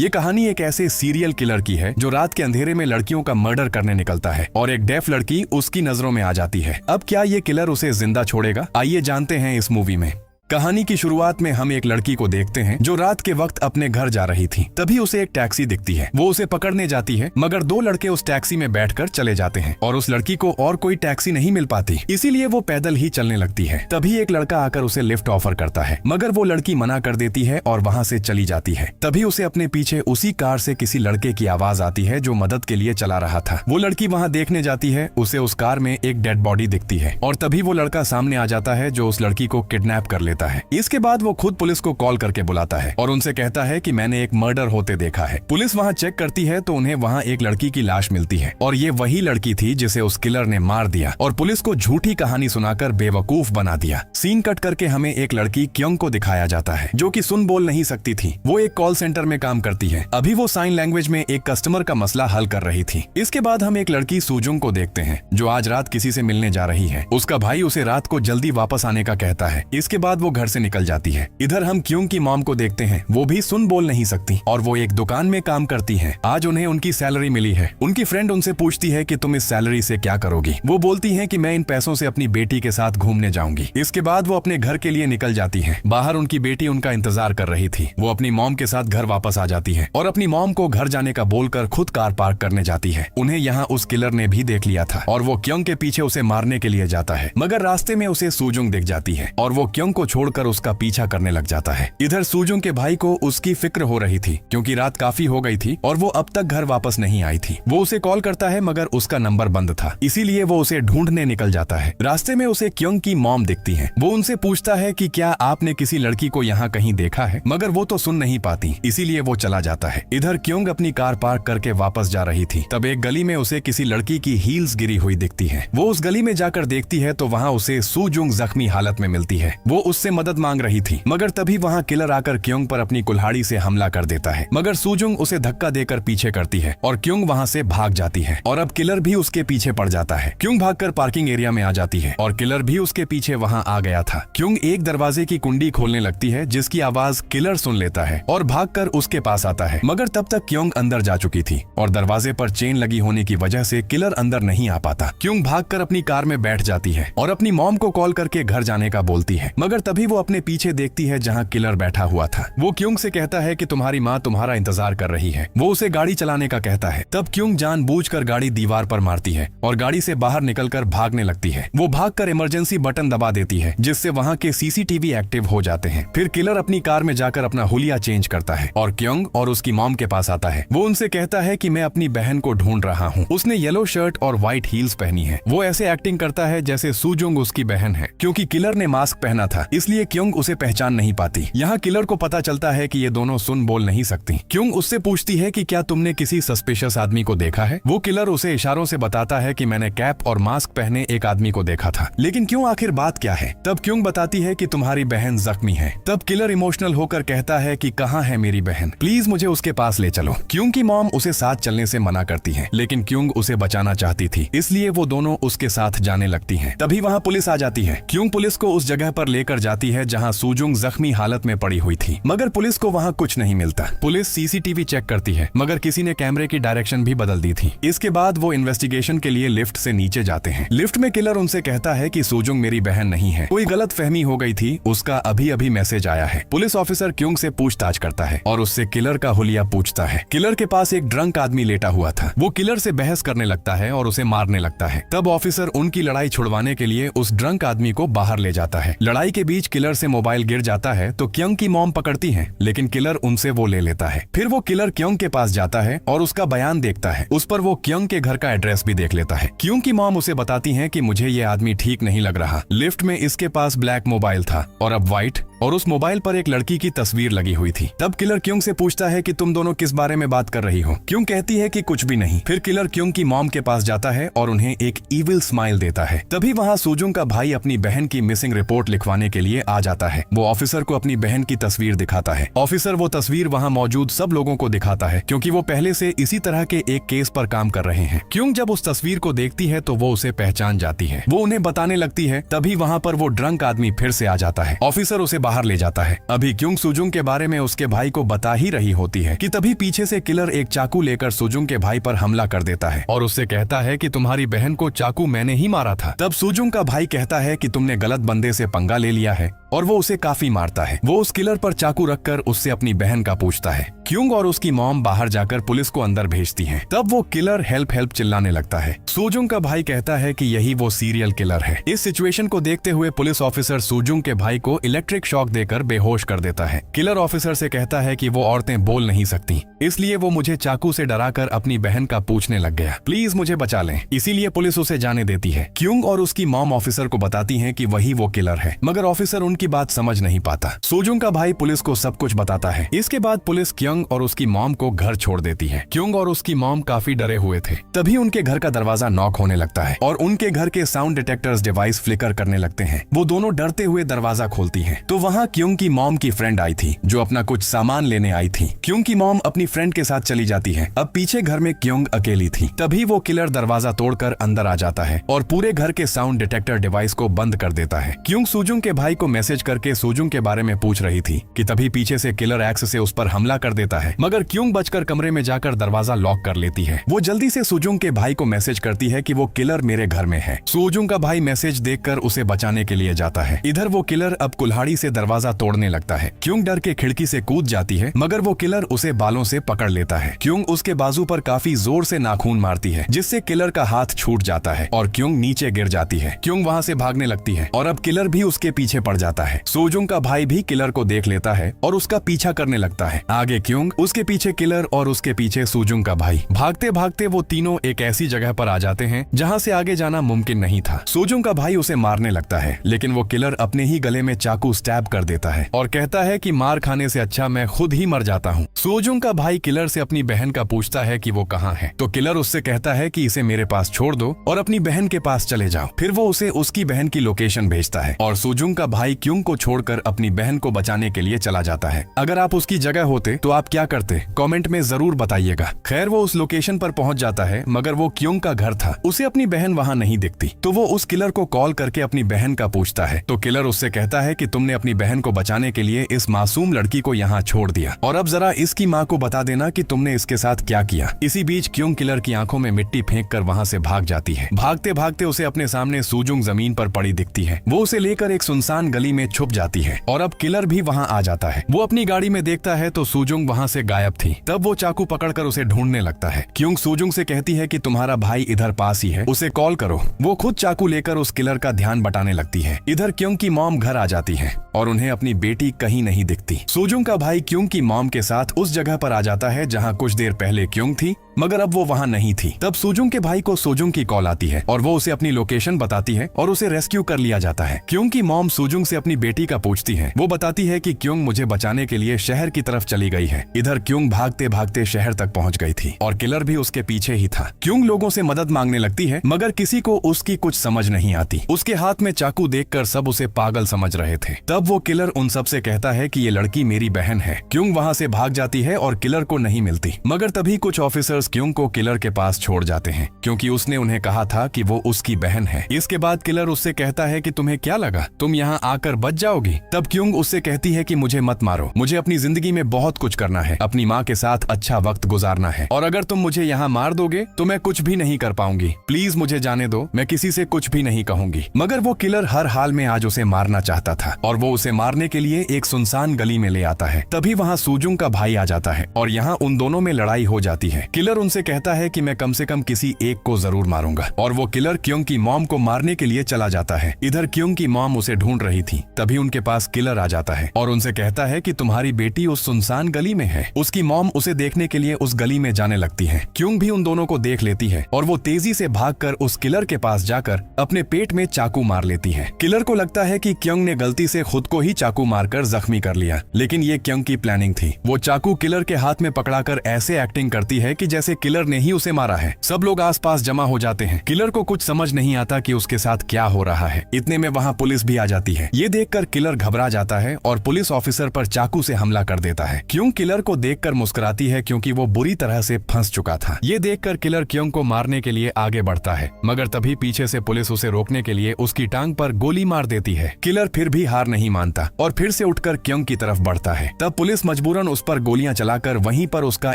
ये कहानी एक ऐसे सीरियल किलर की है जो रात के अंधेरे में लड़कियों का मर्डर करने निकलता है और एक डेफ लड़की उसकी नजरों में आ जाती है। अब क्या ये किलर उसे जिंदा छोड़ेगा? आइए जानते हैं इस मूवी में। कहानी की शुरुआत में हम एक लड़की को देखते हैं जो रात के वक्त अपने घर जा रही थी। तभी उसे एक टैक्सी दिखती है। वो उसे पकड़ने जाती है मगर दो लड़के उस टैक्सी में बैठकर चले जाते हैं और उस लड़की को और कोई टैक्सी नहीं मिल पाती, इसीलिए वो पैदल ही चलने लगती है। तभी एक लड़का आकर उसे लिफ्ट ऑफर करता है मगर वो लड़की मना कर देती है और वहाँ से चली जाती है। तभी उसे अपने पीछे उसी कार से किसी लड़के की आवाज आती है जो मदद के लिए चला रहा था। वो लड़की वहाँ देखने जाती है, उसे उस कार में एक डेड बॉडी दिखती है और तभी वो लड़का सामने आ जाता है जो उस लड़की को किडनैप कर लेता है। इसके बाद वो खुद पुलिस को कॉल करके बुलाता है और उनसे कहता है कि मैंने एक मर्डर होते देखा है। पुलिस वहाँ चेक करती है तो उन्हें वहाँ एक लड़की की लाश मिलती है और ये वही लड़की थी जिसे उस किलर ने मार दिया और पुलिस को झूठी कहानी सुनाकर बेवकूफ बना दिया। सीन कट करके हमें एक लड़की क्योंग को दिखाया जाता है जो कि सुन बोल नहीं सकती थी। वो एक कॉल सेंटर में काम करती है। अभी वो साइन लैंग्वेज में एक कस्टमर का मसला हल कर रही थी। इसके बाद हम एक लड़की सूजुंग को देखते हैं जो आज रात किसी से मिलने जा रही है। उसका भाई उसे रात को जल्दी वापस आने का कहता है। इसके बाद वो घर से निकल जाती है। इधर हम क्योंग की मॉम को देखते हैं। वो भी सुन बोल नहीं सकती और वो एक दुकान में काम करती है। आज उन्हें उनकी सैलरी मिली है। उनकी फ्रेंड उनसे पूछती है कि तुम इस सैलरी से क्या करोगी। वो बोलती है कि मैं इन पैसों से अपनी बेटी के साथ घूमने जाऊंगी। इसके बाद वो अपने घर के लिए निकल जाती है। बाहर उनकी बेटी उनका इंतजार कर रही थी। वो अपनी मॉम के साथ घर वापस आ जाती है और अपनी मॉम को घर जाने का बोलकर खुद कार पार्क करने जाती है। उन्हें यहाँ उस किलर ने भी देख लिया था और वो क्योंग के पीछे उसे मारने के लिए जाता है मगर रास्ते में उसे सूजुंग दिख जाती है और वो क्योंग को छोड़कर उसका पीछा करने लग जाता है। इधर सूजुंग के भाई को उसकी फिक्र हो रही थी क्योंकि रात काफी हो गई थी और वो अब तक घर वापस नहीं आई थी। वो उसे कॉल करता है मगर उसका नंबर बंद था, इसीलिए वो उसे ढूंढने निकल जाता है। रास्ते में उसे क्योंग की मॉम दिखती है। वो उनसे पूछता है कि क्या आपने किसी लड़की को यहाँ कहीं देखा है, मगर वो तो सुन नहीं पाती, इसीलिए वो चला जाता है। इधर क्योंग अपनी कार पार्क करके वापस जा रही थी। तब एक गली में उसे किसी लड़की की हील्स गिरी हुई दिखती है। वो उस गली में जाकर देखती है तो वहाँ उसे सूजुंग जख्मी हालत में मिलती है। वो उससे मदद मांग रही थी मगर तभी वहाँ किलर आकर क्योंग पर अपनी कुल्हाड़ी से हमला कर देता है मगर सूजुंग उसे धक्का देकर पीछे करती है और क्योंग वहाँ से भाग जाती है और अब किलर भी उसके पीछे पड़ जाता है। क्योंग भागकर पार्किंग एरिया में आ जाती है और किलर भी उसके पीछे वहाँ आ गया था। क्योंग एक दरवाजे की कुंडी खोलने लगती है जिसकी आवाज किलर सुन लेता है और भागकर उसके पास आता है मगर तब तक क्योंग अंदर जा चुकी थी और दरवाजे पर चेन लगी होने की वजह से किलर अंदर नहीं आ पाता। क्योंग भागकर अपनी कार में बैठ जाती है और अपनी मॉम को कॉल करके घर जाने का बोलती है मगर तभी वो अपने पीछे देखती है जहाँ किलर बैठा हुआ था। वो क्योंग से कहता है कि तुम्हारी माँ तुम्हारा इंतजार कर रही है। वो उसे गाड़ी चलाने का कहता है। तब क्योंग जानबूझकर गाड़ी दीवार पर मारती है और गाड़ी से बाहर निकलकर भागने लगती है। वो भागकर इमरजेंसी बटन दबा देती है जिससे वहाँ के सीसीटीवी एक्टिव हो जाते हैं। फिर किलर अपनी कार में जाकर अपना हुलिया चेंज करता है और क्योंग और उसकी मॉम के पास आता है। वो उनसे कहता है कि मैं अपनी बहन को ढूंढ रहा हूँ। उसने येलो शर्ट और व्हाइट हील्स पहनी है। वो ऐसे एक्टिंग करता है जैसे सूजुंग उसकी बहन है। क्योंकि किलर ने मास्क पहना था इसलिए क्योंग उसे पहचान नहीं पाती। यहाँ किलर को पता चलता है कि ये दोनों सुन बोल नहीं सकती। क्योंग उससे पूछती है कि क्या तुमने किसी सस्पिशियस आदमी को देखा है। वो किलर उसे इशारों से बताता है कि मैंने कैप और मास्क पहने एक आदमी को देखा था, लेकिन क्यों आखिर बात क्या है। तब क्योंग बताती है कि तुम्हारी बहन जख्मी है। तब किलर इमोशनल होकर कहता है कि कहाँ है मेरी बहन, प्लीज मुझे उसके पास ले चलो। क्योंग की मॉम उसे साथ चलने से मना करती है लेकिन क्योंग उसे बचाना चाहती थी इसलिए वो दोनों उसके साथ जाने लगती है। तभी वहाँ पुलिस आ जाती है। क्योंग पुलिस को उस जगह पर लेकर जाती है जहाँ सूजुंग जख्मी हालत में पड़ी हुई थी मगर पुलिस को वहाँ कुछ नहीं मिलता। पुलिस सीसीटीवी चेक करती है मगर किसी ने कैमरे की डायरेक्शन भी बदल दी थी। इसके बाद वो इन्वेस्टिगेशन के लिए लिफ्ट से नीचे जाते हैं। लिफ्ट में किलर उनसे कहता है कि सूजुंग मेरी बहन नहीं है, कोई गलत फहमी हो गई थी, उसका अभी अभी मैसेज आया है। पुलिस ऑफिसर क्योंग से पूछताछ करता है और उससे किलर का हुलिया पूछता है। किलर के पास एक ड्रंक आदमी लेटा हुआ था। वो किलर से बहस करने लगता है और उसे मारने लगता है। तब ऑफिसर उनकी लड़ाई छुड़वाने के लिए उस ड्रंक आदमी को बाहर ले जाता है। लड़ाई के बीच किलर से मोबाइल गिर जाता है तो क्योंग की मॉम पकड़ती है लेकिन किलर उनसे वो ले लेता है। फिर वो किलर क्योंग के पास जाता है और उसका बयान देखता है। उस पर वो क्योंग के घर का एड्रेस भी देख लेता है। क्योंग की मॉम उसे बताती है कि मुझे ये आदमी ठीक नहीं लग रहा। लिफ्ट में इसके पास ब्लैक मोबाइल था और अब व्हाइट, और उस मोबाइल पर एक लड़की की तस्वीर लगी हुई थी। तब किलर क्योंग से पूछता है कि तुम दोनों किस बारे में बात कर रही हो। क्योंग कहती है कि कुछ भी नहीं। फिर किलर क्योंग की मॉम के पास जाता है और उन्हें एक इविल स्माइल देता है। तभी वहाँ सूजुंग का भाई अपनी बहन की मिसिंग रिपोर्ट लिखवाने के लिए आ जाता है। वो ऑफिसर को अपनी बहन की तस्वीर दिखाता है। ऑफिसर वो तस्वीर वहाँ मौजूद सब लोगों को दिखाता है क्योंकि वो पहले से इसी तरह के एक केस पर काम कर रहे हैं। क्योंग जब उस तस्वीर को देखती है तो वो उसे पहचान जाती है। वो उन्हें बताने लगती है। तभी वहाँ पर वो ड्रंक आदमी फिर से आ जाता है। ऑफिसर उसे बाहर ले जाता है। अभी क्योंग सुजुंग के बारे में उसके भाई को बता ही रही होती है कि तभी पीछे से किलर एक चाकू लेकर सुजुंग के भाई पर हमला कर देता है और उससे कहता है कि तुम्हारी बहन को चाकू मैंने ही मारा था। तब सुजुंग का भाई कहता है कि तुमने गलत बंदे से पंगा ले लिया है और वो उसे काफी मारता है। वो उस किलर पर चाकू रखकर उससे अपनी बहन का पूछता है। क्योंग और उसकी मॉम बाहर जाकर पुलिस को अंदर भेजती हैं। तब वो किलर हेल्प हेल्प चिल्लाने लगता है। सुजुंग का भाई कहता है कि यही वो सीरियल किलर है। इस सिचुएशन को देखते हुए पुलिस ऑफिसर सुजुंग के भाई को इलेक्ट्रिक शॉक देकर बेहोश कर देता है। किलर ऑफिसर से कहता है कि वो औरतें बोल नहीं सकती, इसलिए वो मुझे चाकू से डराकर अपनी बहन का पूछने लग गया। प्लीज मुझे बचा लें। इसीलिए पुलिस उसे जाने देती है। क्योंग और उसकी मॉम ऑफिसर को बताती है कि वही वो किलर है, मगर ऑफिसर उनकी बात समझ नहीं पाता। सुजुंग का भाई पुलिस को सब कुछ बताता है। इसके बाद पुलिस क्योंग और उसकी मॉम को घर छोड़ देती है। क्योंग और उसकी मॉम काफी डरे हुए थे। तभी उनके घर का दरवाजा नॉक होने लगता है और उनके घर के साउंड डिटेक्टर्स डिवाइस फ्लिकर करने लगते हैं। वो दोनों डरते हुए दरवाजा खोलती हैं। तो वहाँ क्योंग की मॉम की फ्रेंड आई थी जो अपना कुछ सामान लेने आई थी। क्योंग की मॉम अपनी फ्रेंड के साथ चली जाती है। अब पीछे घर में क्योंग अकेली थी। तभी वो किलर दरवाजा तोड़कर अंदर आ जाता है और पूरे घर के साउंड डिटेक्टर डिवाइस को बंद कर देता है। क्योंग सुजुंग के भाई को मैसेज करके सुजुंग के बारे में पूछ रही थी कि तभी पीछे से किलर एक्स से उस पर हमला कर देता है, मगर क्योंग बचकर कमरे में जाकर दरवाजा लॉक कर लेती है। वो जल्दी से सुजुंग के भाई को मैसेज करती है कि वो किलर मेरे घर में है। सुजुंग का भाई मैसेज देखकर उसे बचाने के लिए जाता है। इधर वो किलर अब कुल्हाड़ी से दरवाजा तोड़ने लगता है। क्योंग डर के खिड़की से कूद जाती है, मगर वो किलर उसे बालों से पकड़ लेता है। क्योंग उसके बाजू पर काफी जोर से नाखून मारती है, जिससे किलर का हाथ छूट जाता है और क्योंग नीचे गिर जाती है। क्योंग वहाँ से भागने लगती है और अब किलर भी उसके पीछे पड़ जाता है। सुजुंग का भाई भी किलर को देख लेता है और उसका पीछा करने लगता है। आगे क्योंग, उसके पीछे किलर और उसके पीछे सुजुंग का भाई। भागते भागते वो तीनों एक ऐसी जगह पर आ जाते हैं जहाँ से आगे जाना मुमकिन नहीं था। सुजुंग का भाई उसे मारने लगता है, लेकिन वो किलर अपने ही गले में चाकू स्टैब कर देता है और कहता है कि मार खाने से अच्छा मैं खुद ही मर जाता हूँ। सुजुंग का भाई किलर से अपनी बहन का पूछता है कि वो कहाँ है, तो किलर उससे कहता है कि इसे मेरे पास छोड़ दो और अपनी बहन के पास चले जाओ। फिर वो उसे उसकी बहन की लोकेशन भेजता है और सुजुंग का भाई क्योंग को छोड़कर अपनी बहन को बचाने के लिए चला जाता है। अगर आप उसकी जगह होते तो आप क्या करते, कमेंट में जरूर बताइएगा। खैर वो उस लोकेशन पर पहुंच जाता है, मगर वो क्योंग का घर था। उसे अपनी बहन वहां नहीं दिखती, तो वो उस किलर को कॉल करके अपनी बहन का पूछता है। तो किलर उससे कहता है कि तुमने अपनी बहन को बचाने के लिए इस मासूम लड़की को यहाँ छोड़ दिया और अब जरा इसकी माँ को बता देना कि तुमने इसके साथ क्या किया। इसी बीच क्योंग किलर की आंखों में मिट्टी फेंक कर वहाँ से भाग जाती है। भागते भागते उसे अपने सामने सुजुंग जमीन पर पड़ी दिखती है। वो उसे लेकर एक सुनसान गली में छुप जाती है और अब किलर भी वहाँ आ जाता है। वो अपनी गाड़ी में देखता है तो सुजुंग वहाँ से गायब थी। तब वो चाकू पकड़कर उसे ढूंढने लगता है। क्योंग सुजुंग से कहती है कि तुम्हारा भाई इधर पास ही है, उसे कॉल करो। वो खुद चाकू लेकर उस किलर का ध्यान बटाने लगती है। इधर क्योंग की मॉम घर आ जाती है और उन्हें अपनी बेटी कहीं नहीं दिखती। सुजुंग का भाई क्योंग की मॉम के साथ उस जगह पर आ जाता है जहाँ कुछ देर पहले क्योंग थी, मगर अब वो वहाँ नहीं थी। तब सुजुंग के भाई को सुजुंग की कॉल आती है और वो उसे अपनी लोकेशन बताती है और उसे रेस्क्यू कर लिया जाता है। क्योंग की मॉम सुजुंग से अपनी बेटी का पूछती है। वो बताती है कि क्योंग मुझे बचाने के लिए शहर की तरफ चली गई है। इधर क्योंग भागते भागते शहर तक पहुंच गई थी और किलर भी उसके पीछे ही था। क्योंग लोगों से मदद मांगने लगती है, मगर किसी को उसकी कुछ समझ नहीं आती। उसके हाथ में चाकू देखकर सब उसे पागल समझ रहे थे। तब वो किलर उन सब से कहता है कि ये लड़की मेरी बहन है। क्योंग वहाँ से भाग जाती है और किलर को नहीं मिलती, मगर तभी कुछ ऑफिसर्स क्योंग को किलर के पास छोड़ जाते हैं, क्योंकि उसने उन्हें कहा था कि वो उसकी बहन है। इसके बाद किलर उससे कहता है कि तुम्हें क्या लगा, तुम यहाँ आकर बच जाओगी। तब क्योंग उससे कहती है कि मुझे मत मारो, मुझे अपनी जिंदगी में बहुत कुछ करना है, अपनी माँ के साथ अच्छा वक्त गुजारना है, और अगर तुम मुझे यहाँ मार दोगे तो मैं कुछ भी नहीं कर पाऊंगी। प्लीज मुझे जाने दो, मैं किसी से कुछ भी नहीं कहूंगी। मगर वो किलर हर हाल में आज उसे मारना चाहता था और वो उसे मारने के लिए एक सुनसान गली में ले आता है। तभी वहाँ सुजुंग का भाई आ जाता है और यहाँ उन दोनों में लड़ाई हो जाती है। किलर उनसे कहता है कि मैं कम से कम किसी एक को जरूर मारूंगा और वो किलर क्योंग की मॉम को मारने के लिए चला जाता है। इधर क्योंग की मॉम उसे ढूंढ रही थी, तभी उनके पास किलर आ जाता है और उनसे कहता है कि तुम्हारी बेटी उस सुनसान गली में है। उसकी मॉम उसे देखने के लिए उस गली में जाने लगती है। क्योंग भी उन दोनों को देख लेती है और वो तेजी से भागकर उस किलर के पास जाकर अपने पेट में चाकू मार लेती है। किलर को लगता है कि क्योंग ने गलती से खुद को ही चाकू मारकर जख्मी कर लिया, लेकिन ये क्योंग की प्लानिंग थी। वो चाकू किलर के हाथ में पकड़ाकर ऐसे एक्टिंग करती है कि जैसे किलर ने ही उसे मारा है। सब लोग आसपास जमा हो जाते हैं। किलर को कुछ समझ नहीं आता कि उसके साथ क्या हो रहा है। इतने में वहाँ पुलिस भी आ जाती है। ये देखकर किलर घबरा जाता है और पुलिस ऑफिसर पर चाकू से हमला कर देता है। क्योंग किलर को देखकर मुस्कुराती है क्योंकि वो बुरी तरह से फंस चुका था। ये देखकर किलर क्योंग को मारने के लिए आगे बढ़ता है, मगर तभी पीछे से पुलिस उसे रोकने के लिए उसकी टांग पर गोली मार देती है। किलर फिर भी हार नहीं मानता और फिर से उठकर क्योंग की तरफ बढ़ता है। तब पुलिस मजबूरन उस पर गोलियां चलाकर वहीं पर उसका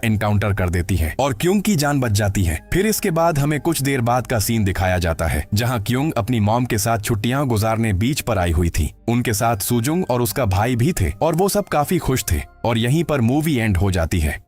एनकाउंटर कर देती है और क्योंग की जान बच जाती है। फिर इसके बाद हमें कुछ देर बाद का सीन दिखाया जाता है जहां क्योंग अपनी मॉम के साथ छुट्टियां गुजारने बीच पर आई हुई थी। उनके साथ सुजुंग और उसका भाई भी थे और वो सब काफी खुश थे और यहीं पर मूवी एंड हो जाती है।